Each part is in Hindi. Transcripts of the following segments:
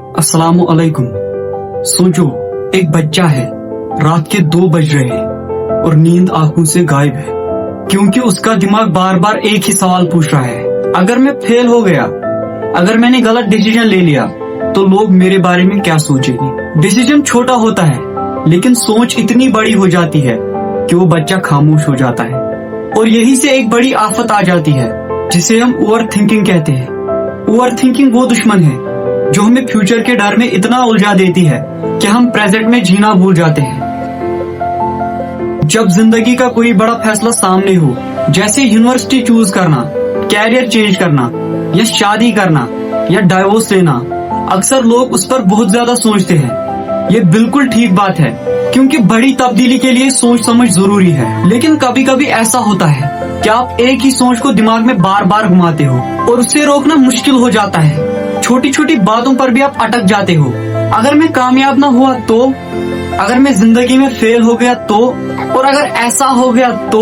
अस्सलामु अलैकुम। सोचो, एक बच्चा है, रात के 2 बज रहे हैं और नींद आंखों से गायब है क्योंकि उसका दिमाग बार बार एक ही सवाल पूछ रहा है, अगर मैं फेल हो गया, अगर मैंने गलत डिसीजन ले लिया तो लोग मेरे बारे में क्या सोचेंगे। डिसीजन छोटा होता है लेकिन सोच इतनी बड़ी हो जाती है कि वो बच्चा खामोश हो जाता है और यही से एक बड़ी आफत आ जाती है जिसे हम ओवर थिंकिंग कहते हैं। ओवर थिंकिंग वो दुश्मन है जो हमें फ्यूचर के डर में इतना उलझा देती है कि हम प्रेजेंट में जीना भूल जाते हैं। जब जिंदगी का कोई बड़ा फैसला सामने हो, जैसे यूनिवर्सिटी चूज करना, कैरियर चेंज करना या शादी करना या डाइवोर्स लेना, अक्सर लोग उस पर बहुत ज्यादा सोचते हैं। ये बिल्कुल ठीक बात है क्योंकि बड़ी तब्दीली के लिए सोच समझ जरूरी है। लेकिन कभी कभी ऐसा होता है कि आप एक ही सोच को दिमाग में बार बार घुमाते हो और उससे रोकना मुश्किल हो जाता है। छोटी छोटी बातों पर भी आप अटक जाते हो। अगर मैं कामयाब ना हुआ तो, अगर मैं जिंदगी में फेल हो गया तो, और अगर ऐसा हो गया तो,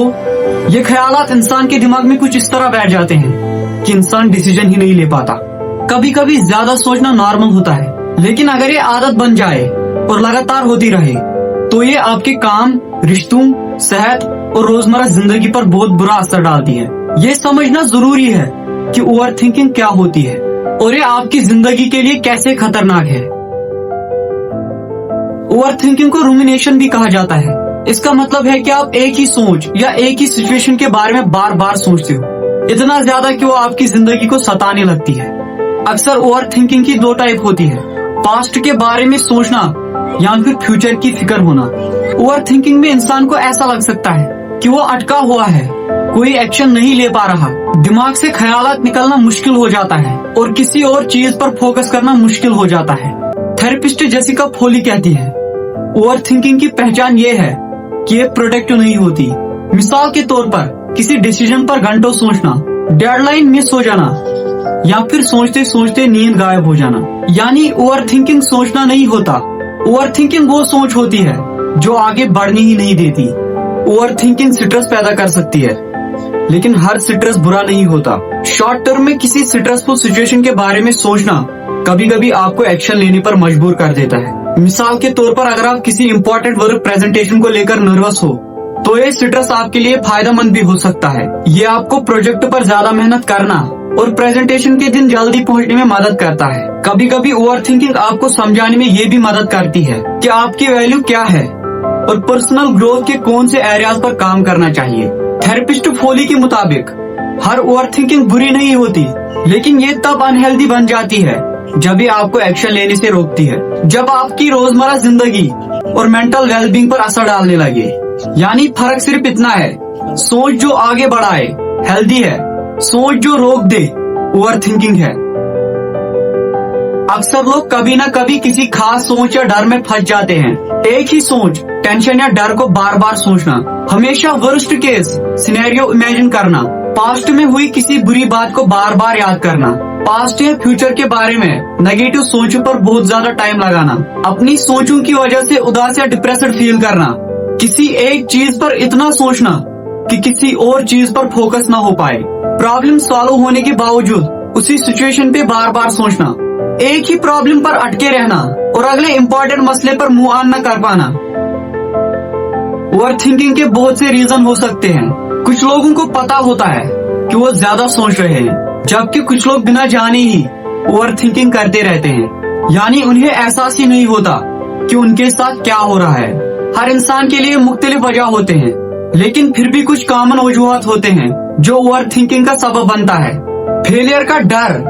ये ख्यालात इंसान के दिमाग में कुछ इस तरह बैठ जाते हैं कि इंसान डिसीजन ही नहीं ले पाता। कभी कभी ज्यादा सोचना नॉर्मल होता है, लेकिन अगर ये आदत बन जाए और लगातार होती रहे तो ये आपके काम, रिश्तों, सेहत और रोजमर्रा जिंदगी पर बहुत बुरा असर डालती है। ये समझना जरूरी है कि ओवर थिंकिंग क्या होती है और ये आपकी जिंदगी के लिए कैसे खतरनाक है। ओवर थिंकिंग को रूमिनेशन भी कहा जाता है। इसका मतलब है कि आप एक ही सोच या एक ही सिचुएशन के बारे में बार बार सोचते हो, इतना ज्यादा कि वो आपकी जिंदगी को सताने लगती है। अक्सर ओवर थिंकिंग की 2 टाइप होती है, पास्ट के बारे में सोचना या फिर फ्यूचर की फिक्र होना। ओवर थिंकिंग में इंसान को ऐसा लग सकता है कि वो अटका हुआ है, कोई एक्शन नहीं ले पा रहा, दिमाग से ख्यालात निकलना मुश्किल हो जाता है और किसी और चीज पर फोकस करना मुश्किल हो जाता है। थेरेपिस्ट जेसिका फोली कहती है, ओवर थिंकिंग की पहचान ये है कि ये प्रोडक्टिव नहीं होती। मिसाल के तौर पर किसी डिसीजन पर घंटों सोचना, डेडलाइन मिस हो जाना या फिर सोचते सोचते नींद गायब हो जाना, यानी ओवर थिंकिंग सोचना नहीं होता। ओवर थिंकिंग वो सोच होती है जो आगे बढ़ने ही नहीं देती। ओवर थिंकिंग स्ट्रेस पैदा कर सकती है, लेकिन हर स्ट्रेस बुरा नहीं होता। शॉर्ट टर्म में किसी स्ट्रेसफुल सिचुएशन के बारे में सोचना कभी कभी आपको एक्शन लेने पर मजबूर कर देता है। मिसाल के तौर पर अगर आप किसी इम्पोर्टेंट वर्क प्रेजेंटेशन को लेकर नर्वस हो तो ये स्ट्रेस आपके लिए फायदेमंद भी हो सकता है। ये आपको प्रोजेक्ट पर ज्यादा मेहनत करना और प्रेजेंटेशन के दिन जल्दी पहुंचने में मदद करता है। कभी कभी ओवर थिंकिंग आपको समझाने में ये भी मदद करती है कि आपकी वैल्यू क्या है और पर्सनल ग्रोथ के कौन से एरियाज पर काम करना चाहिए। थेरेपिस्ट फोली के मुताबिक हर ओवर थिंकिंग बुरी नहीं होती, लेकिन ये तब अनहेल्दी बन जाती है जब ये आपको एक्शन लेने से रोकती है, जब आपकी रोजमर्रा जिंदगी और मेंटल वेलबींग पर असर डालने लगे। यानी फर्क सिर्फ इतना है, सोच जो आगे बढ़ाए हेल्दी है, सोच जो रोक दे ओवर थिंकिंग है। अक्सर लोग कभी ना कभी किसी खास सोच या डर में फंस जाते हैं। एक ही सोच, टेंशन या डर को बार बार सोचना, हमेशा वर्स्ट केस सिनेरियो इमेजिन करना, पास्ट में हुई किसी बुरी बात को बार बार याद करना, पास्ट या फ्यूचर के बारे में नेगेटिव सोचों पर बहुत ज्यादा टाइम लगाना, अपनी सोचों की वजह से उदास या डिप्रेस्ड फील करना, किसी एक चीज पर इतना सोचना कि किसी और चीज पर फोकस ना हो पाए, प्रॉब्लम सॉल्व होने के बावजूद उसी सिचुएशन पे बार बार सोचना, एक ही प्रॉब्लम पर अटके रहना और अगले इम्पोर्टेंट मसले पर मूव ऑन न कर पाना। ओवर थिंकिंग के बहुत से रीजन हो सकते हैं। कुछ लोगों को पता होता है कि वो ज्यादा सोच रहे हैं, जबकि कुछ लोग बिना जाने ही ओवर थिंकिंग करते रहते हैं, यानी उन्हें एहसास ही नहीं होता कि उनके साथ क्या हो रहा है। हर इंसान के लिए मुख्तलिफ वजह होते हैं, लेकिन फिर भी कुछ कॉमन वजूहात होते हैं जो ओवर थिंकिंग का सबब बनता है। फेलियर का डर,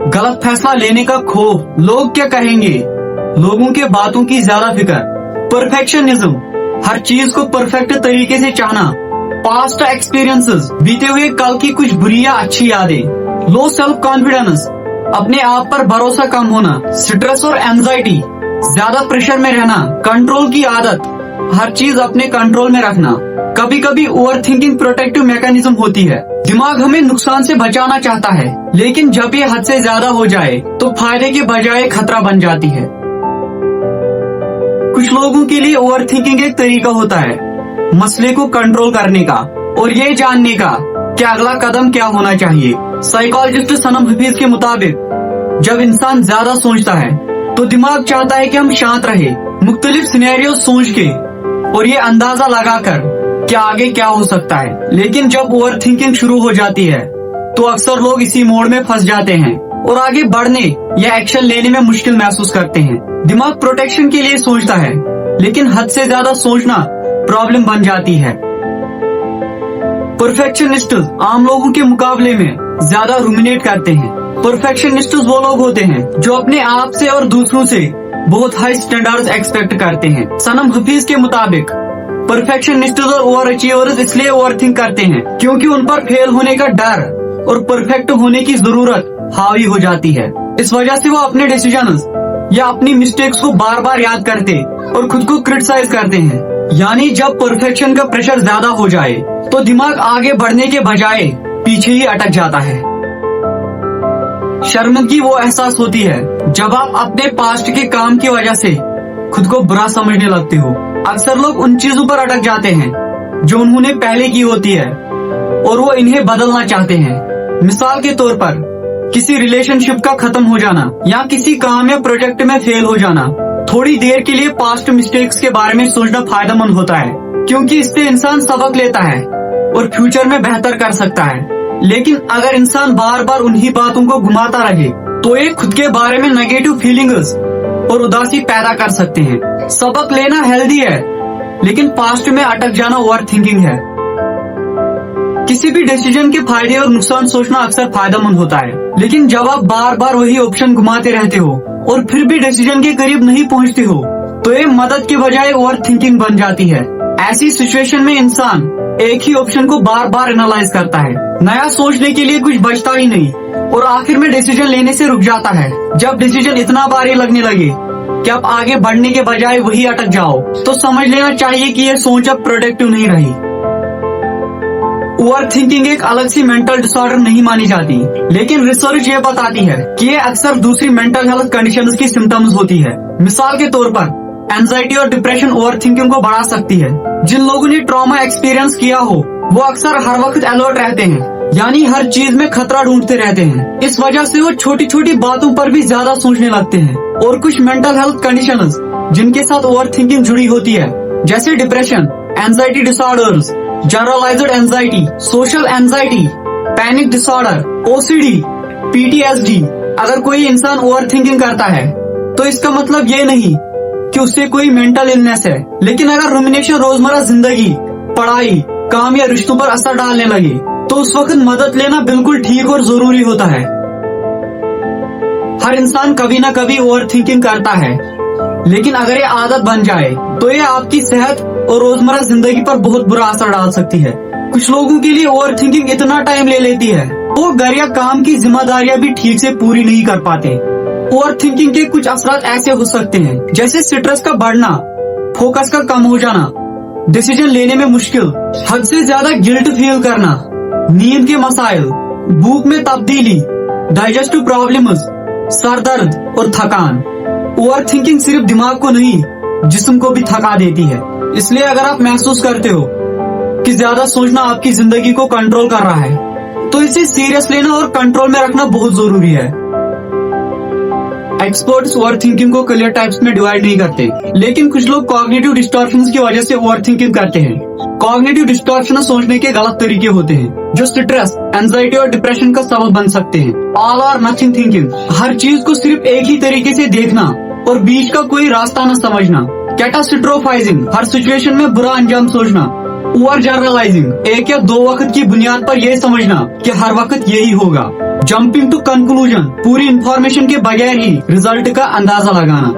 गलत फैसला लेने का खौफ, लोग क्या कहेंगे, लोगों के बातों की ज्यादा फिक्र, परफेक्शनिज्म, हर चीज को परफेक्ट तरीके से चाहना, पास्ट एक्सपीरियंसेस, बीते हुए कल की कुछ बुरी या अच्छी यादें, लो सेल्फ कॉन्फिडेंस, अपने आप पर भरोसा कम होना, स्ट्रेस और एंजाइटी, ज्यादा प्रेशर में रहना, कंट्रोल की आदत, हर चीज अपने कंट्रोल में रखना। कभी कभी ओवर थिंकिंग प्रोटेक्टिव मैकेनिज्म होती है। दिमाग हमें नुकसान से बचाना चाहता है, लेकिन जब ये हद से ज्यादा हो जाए तो फायदे के बजाय खतरा बन जाती है। कुछ लोगों के लिए ओवर थिंकिंग एक तरीका होता है मसले को कंट्रोल करने का और ये जानने का कि अगला कदम क्या होना चाहिए। साइकोलॉजिस्ट सनम हफीज के मुताबिक जब इंसान ज्यादा सोचता है तो दिमाग चाहता है कि हम शांत रहे, मुख्तलिफ सिनेरियो सोच के और ये अंदाजा लगाकर कि आगे क्या हो सकता है। लेकिन जब ओवर थिंकिंग शुरू हो जाती है तो अक्सर लोग इसी मोड में फंस जाते हैं और आगे बढ़ने या एक्शन लेने में मुश्किल महसूस करते हैं। दिमाग प्रोटेक्शन के लिए सोचता है, लेकिन हद से ज्यादा सोचना प्रॉब्लम बन जाती है। परफेक्शनिस्ट आम लोगों के मुकाबले में ज्यादा रुमिनेट करते हैं। परफेक्शनिस्ट वो लोग होते हैं जो अपने आप से और दूसरों से बहुत हाई स्टैंडर्ड्स एक्सपेक्ट करते हैं। सनम हफीज के मुताबिक परफेक्शनिस्ट और ओवर अचीवर्स इसलिए ओवर थिंक करते हैं क्योंकि उन पर फेल होने का डर और परफेक्ट होने की जरूरत हावी हो जाती है। इस वजह से वो अपने डिसीजंस या अपनी मिस्टेक्स को बार बार याद करते और खुद को क्रिटिसाइज करते हैं। यानी जब परफेक्शन का प्रेशर ज्यादा हो जाए तो दिमाग आगे बढ़ने के बजाय पीछे ही अटक जाता है। शर्मिंदगी वो एहसास होती है जब आप अपने पास्ट के काम की वजह से खुद को बुरा समझने लगते हो। अक्सर लोग उन चीजों पर अटक जाते हैं जो उन्होंने पहले की होती है और वो इन्हें बदलना चाहते हैं। मिसाल के तौर पर किसी रिलेशनशिप का खत्म हो जाना या किसी काम या प्रोजेक्ट में फेल हो जाना। थोड़ी देर के लिए पास्ट मिस्टेक्स के बारे में सोचना फायदेमंद होता है क्योंकि इससे इंसान सबक लेता है और फ्यूचर में बेहतर कर सकता है। लेकिन अगर इंसान बार बार उन्हीं बातों को घुमाता रहे तो ये खुद के बारे में नेगेटिव फीलिंग्स और उदासी पैदा कर सकते हैं। सबक लेना हेल्दी है, लेकिन पास्ट में अटक जाना ओवर थिंकिंग है। किसी भी डिसीजन के फायदे और नुकसान सोचना अक्सर फायदेमंद होता है, लेकिन जब आप बार बार वही ऑप्शन घुमाते रहते हो और फिर भी डिसीजन के करीब नहीं पहुंचते हो तो ये मदद के बजाय ओवर थिंकिंग बन जाती है। ऐसी सिचुएशन में इंसान एक ही ऑप्शन को बार बार एनालाइज करता है, नया सोचने के लिए कुछ बचता ही नहीं और आखिर में डिसीजन लेने से रुक जाता है। जब डिसीजन इतना भारी लगने लगे कि आप आगे बढ़ने के बजाय वही अटक जाओ तो समझ लेना चाहिए कि यह सोच अब प्रोडक्टिव नहीं रही। ओवर थिंकिंग एक अलग सी मेंटल डिसऑर्डर नहीं मानी जाती, लेकिन रिसर्च ये बताती है कि ये अक्सर दूसरी मेंटल हेल्थ कंडीशंस की सिम्टम्स होती है। मिसाल के तौर पर एंजाइटी और डिप्रेशन ओवर थिंकिंग को बढ़ा सकती है। जिन लोगों ने ट्रॉमा एक्सपीरियंस किया हो वो अक्सर हर वक्त अलर्ट रहते हैं, यानी हर चीज में खतरा ढूंढते रहते हैं। इस वजह से वो छोटी छोटी बातों पर भी ज्यादा सोचने लगते हैं। और कुछ मेंटल हेल्थ कंडीशंस जिनके साथ ओवर थिंकिंग जुड़ी होती है, जैसे depression, anxiety disorders, generalised anxiety, social anxiety, panic disorder, OCD, PTSD. अगर कोई इंसान ओवर थिंकिंग करता है तो इसका मतलब ये नहीं कि उससे कोई मेंटल इलनेस है, लेकिन अगर रुमिनेशन रोजमर्रा जिंदगी, पढ़ाई, काम या रिश्तों पर असर डालने लगे तो उस वक्त मदद लेना बिल्कुल ठीक और जरूरी होता है। हर इंसान कभी ना कभी ओवर थिंकिंग करता है, लेकिन अगर ये आदत बन जाए तो ये आपकी सेहत और रोजमर्रा जिंदगी पर बहुत बुरा असर डाल सकती है। कुछ लोगों के लिए ओवर थिंकिंग इतना टाइम ले लेती है वो घर या काम की जिम्मेदारियां भी ठीक से पूरी नहीं कर पाते। ओवर थिंकिंग के कुछ असर ऐसे हो सकते हैं जैसे स्ट्रेस का बढ़ना, फोकस का कम हो जाना, डिसीजन लेने में मुश्किल, हद से ज्यादा गिल्ट फील करना, नींद के मसाइल, भूख में तब्दीली, डाइजेस्टिव प्रॉब्लम्स, सर दर्द और थकान। ओवर थिंकिंग सिर्फ दिमाग को नहीं जिस्म को भी थका देती है। इसलिए अगर आप महसूस करते हो कि ज्यादा सोचना आपकी जिंदगी को कंट्रोल कर रहा है तो इसे सीरियस लेना और कंट्रोल में रखना बहुत जरूरी है। एक्सपर्ट्स ओवर थिंकिंग को क्लियर टाइप्स में डिवाइड नहीं करते, लेकिन कुछ लोग कॉग्निटिव डिस्टॉर्शंस की वजह से ओवर थिंकिंग करते हैं। कॉग्निटिव डिस्टॉर्शन सोचने के गलत तरीके होते हैं जो स्ट्रेस, एंजाइटी और डिप्रेशन का सबब बन सकते हैं। ऑल और नथिंग थिंकिंग, हर चीज को सिर्फ एक ही तरीके से देखना और बीच का कोई रास्ता न समझना। कैटास्ट्रोफाइजिंग, हर सिचुएशन में बुरा अंजाम सोचना। ओवर जनरलाइजिंग, एक या दो वक्त की बुनियाद पर यह समझना कि हर वक्त यही होगा। जंपिंग टू कंक्लूजन, पूरी इंफॉर्मेशन के बगैर ही रिजल्ट का अंदाजा लगाना।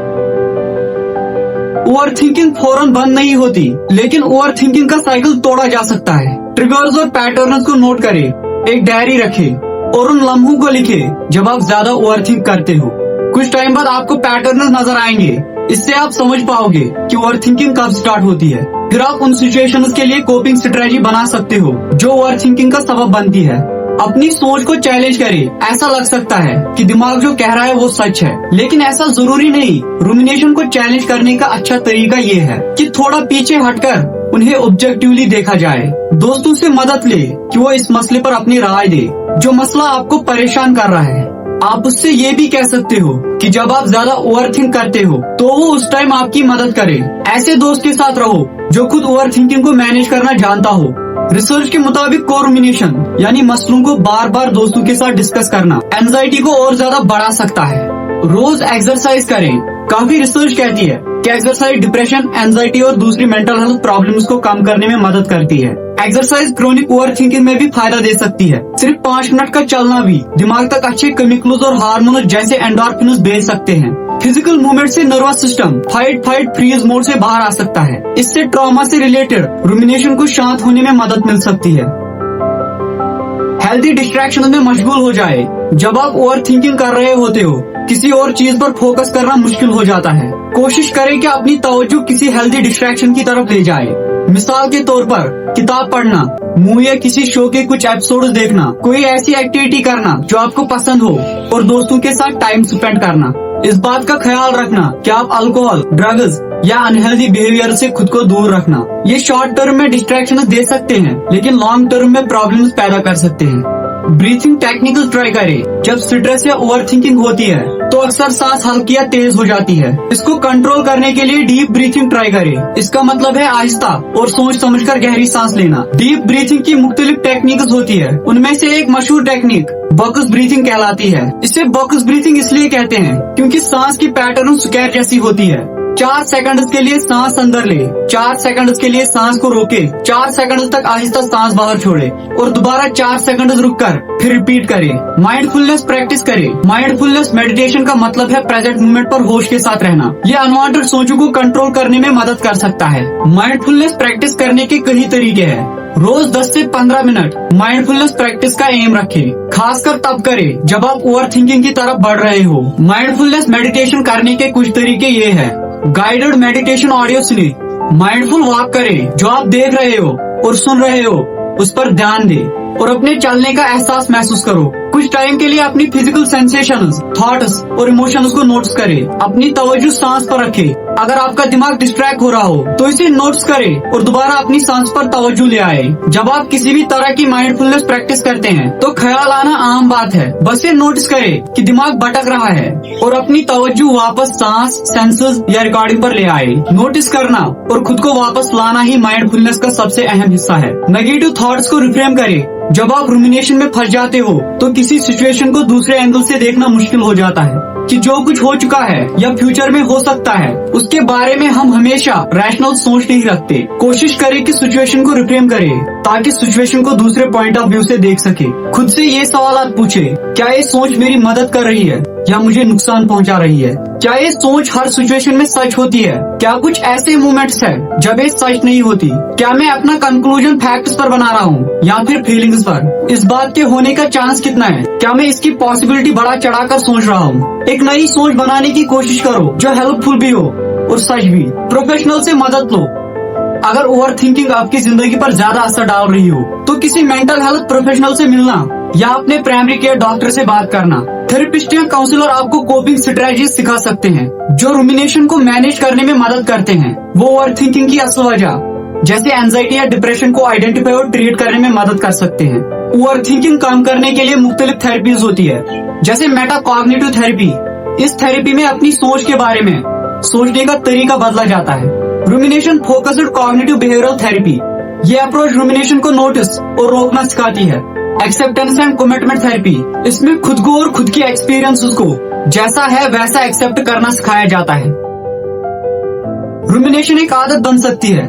ओवर थिंकिंग फौरन बंद नहीं होती, लेकिन ओवर थिंकिंग का साइकिल तोड़ा जा सकता है। ट्रिगर्स और पैटर्न्स को नोट करें, एक डायरी रखें और उन लम्हों को लिखें जब आप ज्यादा ओवर थिंक करते हो। कुछ टाइम बाद आपको पैटर्न्स नजर आएंगे, इससे आप समझ पाओगे कि ओवर थिंकिंग कब स्टार्ट होती है। फिर आप उन सिचुएशंस के लिए कोपिंग स्ट्रेटजी बना सकते हो जो ओवर थिंकिंग का सबब बनती है। अपनी सोच को चैलेंज करें। ऐसा लग सकता है कि दिमाग जो कह रहा है वो सच है, लेकिन ऐसा जरूरी नहीं। रुमिनेशन को चैलेंज करने का अच्छा तरीका ये है कि थोड़ा पीछे हटकर उन्हें ऑब्जेक्टिवली देखा जाए। दोस्तों से मदद ले कि वो इस मसले पर अपनी राय दे जो मसला आपको परेशान कर रहा है। आप उससे ये भी कह सकते हो कि जब आप ज्यादा ओवरथिंक करते हो तो वो उस टाइम आपकी मदद करे। ऐसे दोस्त के साथ रहो जो खुद ओवरथिंकिंग को मैनेज करना जानता हो। रिसर्च के मुताबिक को-रुमिनेशन यानी मसलों को बार बार दोस्तों के साथ डिस्कस करना एंजाइटी को और ज्यादा बढ़ा सकता है। रोज एक्सरसाइज करें। काफी रिसर्च कहती है कि एक्सरसाइज डिप्रेशन, एंजाइटी और दूसरी मेंटल हेल्थ प्रॉब्लम्स को कम करने में मदद करती है। एक्सरसाइज क्रोनिक ओवरथिंकिंग में भी फायदा दे सकती है। सिर्फ 5 मिनट का चलना भी दिमाग तक अच्छे केमिकल्स और हार्मोन्स जैसे एंडोर्फिन्स भेज सकते हैं। फिजिकल मूवमेंट से nervous system fight freeze mode से बाहर आ सकता है। इससे ट्रॉमा से रिलेटेड रुमिनेशन को शांत होने में मदद मिल सकती है। हेल्दी डिस्ट्रैक्शन में मशगूल हो जाए। जब आप ओवरथिंकिंग कर रहे होते हो किसी और चीज पर फोकस करना मुश्किल हो जाता है। कोशिश करें कि अपनी तवज्जो किसी हेल्दी डिस्ट्रैक्शन की तरफ ले जाए। मिसाल के तौर पर किताब पढ़ना, मूवी या किसी शो के कुछ एपिसोड्स देखना, कोई ऐसी एक्टिविटी करना जो आपको पसंद हो और दोस्तों के साथ टाइम स्पेंड करना। इस बात का ख्याल रखना कि आप अल्कोहल, ड्रग्स या अनहेल्दी बिहेवियर से खुद को दूर रखना। ये शॉर्ट टर्म में डिस्ट्रैक्शन दे सकते हैं लेकिन लॉन्ग टर्म में प्रॉब्लम्स पैदा कर सकते हैं। ब्रीथिंग टेक्निक्स ट्राई करें। जब स्ट्रेस या ओवरथिंकिंग होती है तो अक्सर सांस हल्की या तेज हो जाती है। इसको कंट्रोल करने के लिए डीप ब्रीथिंग ट्राई करें। इसका मतलब है आहिस्ता और सोच समझकर गहरी सांस लेना। डीप ब्रीथिंग की मुख्तलिफ टेक्निक्स होती है। उनमें से एक मशहूर टेक्निक बॉक्स ब्रीथिंग कहलाती है। इसे बॉक्स ब्रीथिंग इसलिए कहते हैं क्योंकि सांस की पैटर्न स्क्वायर जैसी होती है। 4 सेकंड के लिए सांस अंदर ले, 4 सेकंड के लिए सांस को रोके, 4 सेकंड तक आहिस्ता सांस बाहर छोड़े और दोबारा 4 सेकंड रुककर फिर रिपीट करें। माइंडफुलनेस प्रैक्टिस करें। माइंडफुलनेस मेडिटेशन का मतलब है प्रेजेंट मोमेंट पर होश के साथ रहना। ये अनवांटेड सोचों को कंट्रोल करने में मदद कर सकता है। माइंडफुलनेस प्रैक्टिस करने के कई तरीके हैं। रोज 10 से 15 मिनट माइंडफुलनेस प्रैक्टिस का एम रखें। खासकर तब करें जब आप ओवरथिंकिंग की तरफ बढ़ रहे हो। माइंडफुलनेस मेडिटेशन करने के कुछ तरीके ये हैं। गाइडेड मेडिटेशन ऑडियो सुने। माइंडफुल वॉक करें। जो आप देख रहे हो और सुन रहे हो उस पर ध्यान दे और अपने चलने का एहसास महसूस करो। कुछ टाइम के लिए अपनी फिजिकल सेंसेशंस, थॉट्स और इमोशंस को नोटिस करें। अपनी तवज्जो सांस पर रखें। अगर आपका दिमाग डिस्ट्रैक्ट हो रहा हो तो इसे नोटिस करें और दोबारा अपनी सांस पर तवज्जो ले आए। जब आप किसी भी तरह की माइंडफुलनेस प्रैक्टिस करते हैं तो ख्याल आना आम बात है। बस ये नोटिस करें कि दिमाग भटक रहा है और अपनी तवज्जो वापस सांस, सेंसेस या रिकॉर्डिंग पर ले आए। नोटिस करना और खुद को वापस लाना ही माइंडफुलनेस का सबसे अहम हिस्सा है। नेगेटिव थॉट्स को रिफ्रेम करें। जब आप रुमिनेशन में फंस जाते हो तो किसी सिचुएशन को दूसरे एंगल से देखना मुश्किल हो जाता है कि जो कुछ हो चुका है या फ्यूचर में हो सकता है उसके बारे में हम हमेशा रैशनल सोच नहीं रखते। कोशिश करें कि सिचुएशन को रिफ्रेम करें ताकि सिचुएशन को दूसरे पॉइंट ऑफ व्यू से देख सके। खुद से ये सवाल पूछे, क्या ये सोच मेरी मदद कर रही है या मुझे नुकसान पहुंचा रही है? क्या ये सोच हर सिचुएशन में सच होती है? क्या कुछ ऐसे मोमेंट्स हैं जब ये सच नहीं होती? क्या मैं अपना कंक्लूजन फैक्ट्स पर बना रहा हूँ या फिर फीलिंग्स पर? इस बात के होने का चांस कितना है? क्या मैं इसकी पॉसिबिलिटी बढ़ा चढ़ाकर सोच रहा हूँ? एक नई सोच बनाने की कोशिश करो जो हेल्पफुल भी हो और सच भी। प्रोफेशनल से मदद लो। अगर ओवरथिंकिंग आपकी जिंदगी पर ज्यादा असर डाल रही हो तो किसी मेंटल हेल्थ प्रोफेशनल से मिलना या अपने प्राइमरी केयर डॉक्टर से बात करना। थेरेपिस्ट या काउंसलर आपको कोपिंग स्ट्रेटजीज सिखा सकते हैं जो रुमिनेशन को मैनेज करने में मदद करते हैं। वो ओवरथिंकिंग की असल वजह जैसे एंजाइटी या डिप्रेशन को आइडेंटिफाई और ट्रीट करने में मदद कर सकते हैं। ओवरथिंकिंग कम करने के लिए मुख्तलिफ थेरेपीज होती है जैसे मेटाकॉग्निटिव थेरेपी। इस थेरेपी में अपनी सोच के बारे में सोचने का तरीका बदला जाता है। रुमिनेशन फोकस्ड कॉग्निटिव बिहेवियरल थेरेपी, ये अप्रोच रुमिनेशन को नोटिस और रोकना सिखाती है। एक्सेप्टेंस एंड कमिटमेंट थेरेपी, इसमें खुद को और खुद की एक्सपीरियंसेस को जैसा है वैसा एक्सेप्ट करना सिखाया जाता है। रुमिनेशन एक आदत बन सकती है।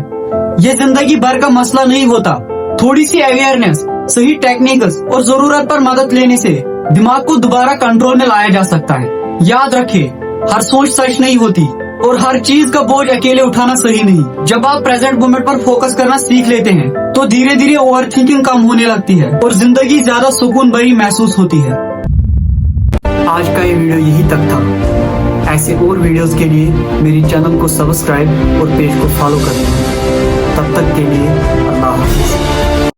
ये जिंदगी भर का मसला नहीं होता। थोड़ी सी अवेयरनेस, सही टेक्निक्स और जरूरत पर मदद लेने से दिमाग को दोबारा कंट्रोल में लाया जा सकता है। याद रखिए, हर सोच सच नहीं होती और हर चीज का बोझ अकेले उठाना सही नहीं। जब आप प्रेजेंट मोमेंट पर फोकस करना सीख लेते हैं तो धीरे धीरे ओवरथिंकिंग कम होने लगती है और जिंदगी ज्यादा सुकून भरी महसूस होती है। आज का ये वीडियो यही तक था। ऐसे और वीडियोस के लिए मेरी चैनल को सब्सक्राइब और पेज को फॉलो करें। तब तक के लिए